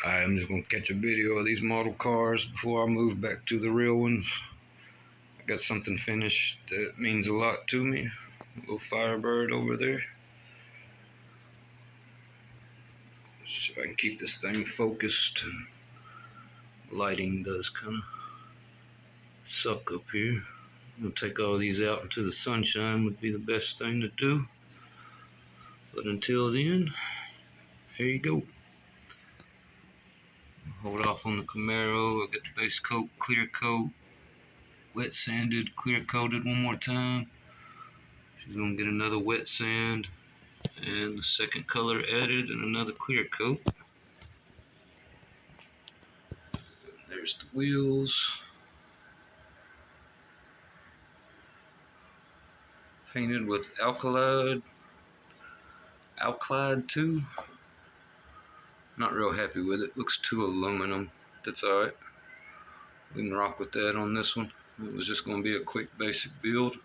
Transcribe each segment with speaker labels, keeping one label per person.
Speaker 1: I'm just going to catch a video of these model cars before I move back to the real ones. I got something finished that means a lot to me. A little Firebird over there. Let's see if I can keep this thing focused. Lighting does kind of suck up here. I'm going to take all these out into the sunshine would be the best thing to do. But until then, here you go. Hold off on the Camaro. I got the base coat, clear coat, wet sanded, clear coated one more time. She's gonna get another wet sand and the second color added and another clear coat. There's the wheels. Painted with Alclad 2. Not real happy with it. Looks too aluminum. That's alright. We can rock with that on this one. It was just going to be a quick basic build.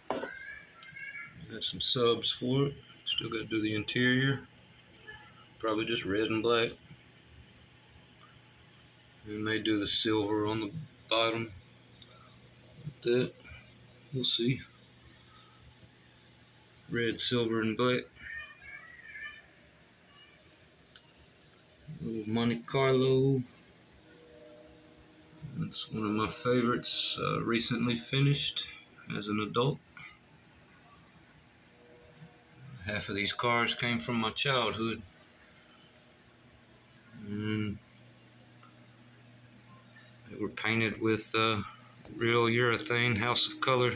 Speaker 1: Got some subs for it. Still got to do the interior. Probably just red and black. We may do the silver on the bottom. Like that. We'll see. Red, silver, and black. Little Monte Carlo. That's one of my favorites. Recently finished as an adult. Half of these cars came from my childhood. And they were painted with real urethane House of Color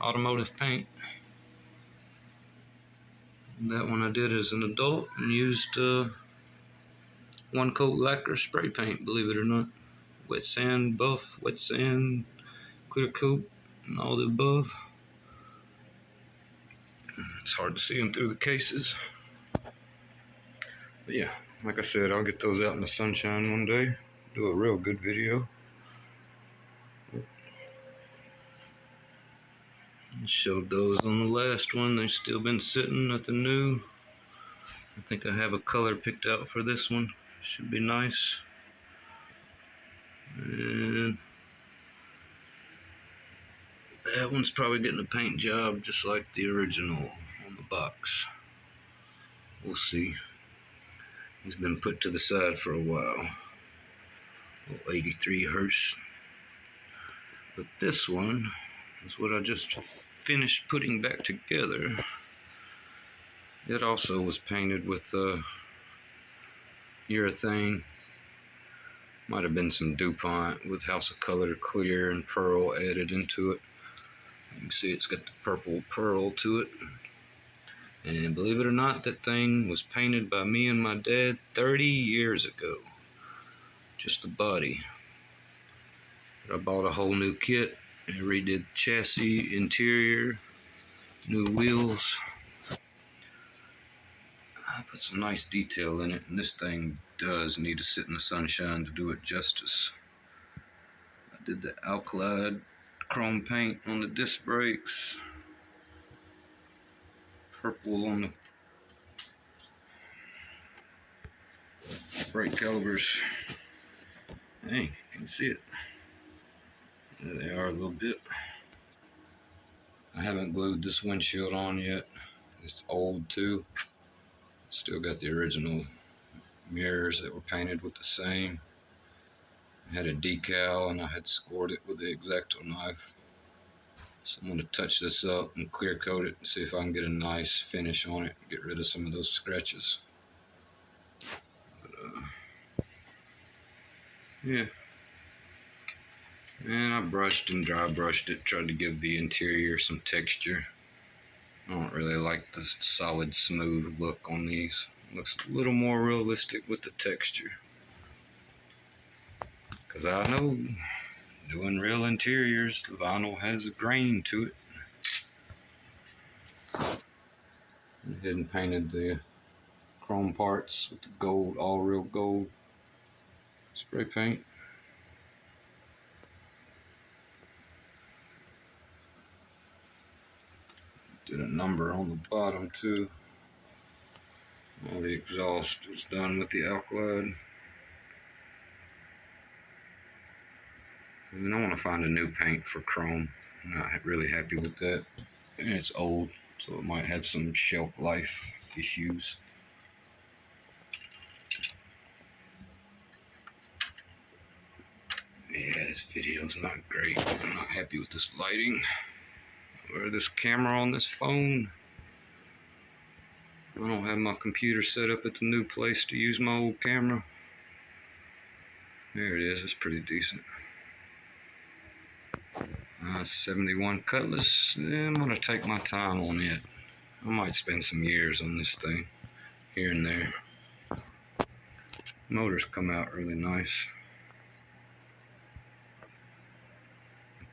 Speaker 1: automotive paint. And that one I did as an adult and used one coat lacquer spray paint, believe it or not. Wet sand buff, wet sand, clear coat, and all the above. It's hard to see them through the cases. But yeah, like I said, I'll get those out in the sunshine one day. Do a real good video. I showed those on the last one. They've still been sitting, nothing new. I think I have a color picked out for this one. Should be nice. And that one's probably getting a paint job just like the original on the box. We'll see. He's been put to the side for a while. Oh, 83 Hertz. But this one is what I just finished putting back together. It also was painted with urethane. Might have been some DuPont with House of Color clear and pearl added into it. You can see it's got the purple pearl to it. And believe it or not, that thing was painted by me and my dad 30 years ago. Just the body. But I bought a whole new kit and redid the chassis, interior, new wheels. I put some nice detail in it, and this thing does need to sit in the sunshine to do it justice. I did the Alclad chrome paint on the disc brakes. Purple on the brake calipers. Hey, you can see it. There they are a little bit. I haven't glued this windshield on yet. It's old too. Still got the original mirrors that were painted with the same. I had a decal and I had scored it with the X-Acto knife. So I'm going to touch this up and clear coat it and see if I can get a nice finish on it and get rid of some of those scratches. But, yeah. And I brushed and dry brushed it, tried to give the interior some texture. I don't really like the solid smooth look on these. It looks a little more realistic with the texture. Because I know doing real interiors, the vinyl has a grain to it. Went ahead and painted the chrome parts with the gold, all real gold spray paint. Did a number on the bottom too. All the exhaust was done with the Alclad. And I want to find a new paint for chrome. I'm not really happy with that. And it's old, so it might have some shelf life issues. Yeah, this video's not great. I'm not happy with this lighting or this camera on this phone. I don't have my computer set up at the new place to use my old camera. There it is, it's pretty decent. 71 Cutlass, I'm gonna take my time on it. I might spend some years on this thing, here and there. Motors come out really nice.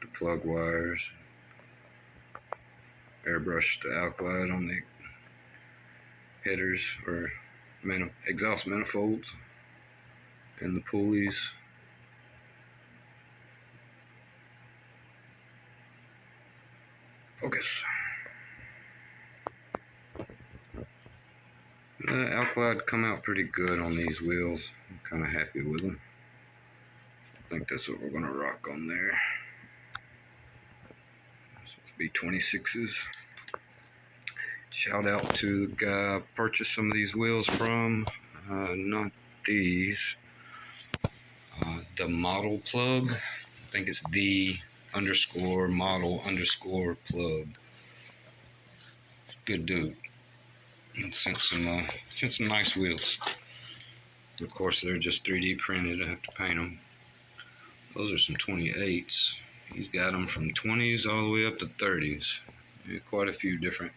Speaker 1: The plug wires, airbrush the alkylate on the headers or exhaust manifolds and the pulleys. Focus. The alkylate come out pretty good on these wheels. I'm kind of happy with them. I think that's what we're going to rock on there. So it's B26s. Shout out to the guy I purchased some of these wheels from. Not these. The model plug. I think it's the_model_plug. Good dude. And sent some nice wheels. Of course, they're just 3D printed. I have to paint them. Those are some 28s. He's got them from 20s all the way up to 30s. Quite a few different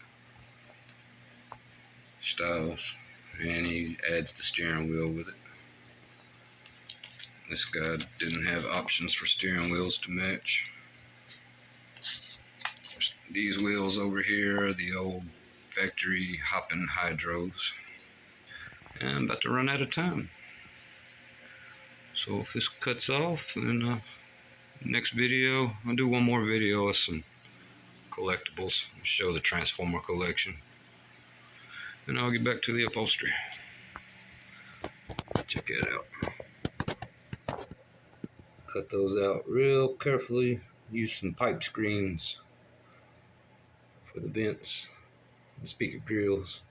Speaker 1: styles. And he adds the steering wheel with it. This guy didn't have options for steering wheels to match. These wheels over here are the old factory hopping hydros. And I'm about to run out of time. So if this cuts off, then next video, I'll do one more video of some collectibles. I'll show the Transformer collection. And I'll get back to the upholstery. Check it out. Cut those out real carefully. Use some pipe screens for the vents and speaker grills.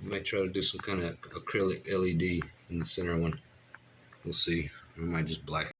Speaker 1: I might try to do some kind of acrylic LED in the center one. We'll see. I might just black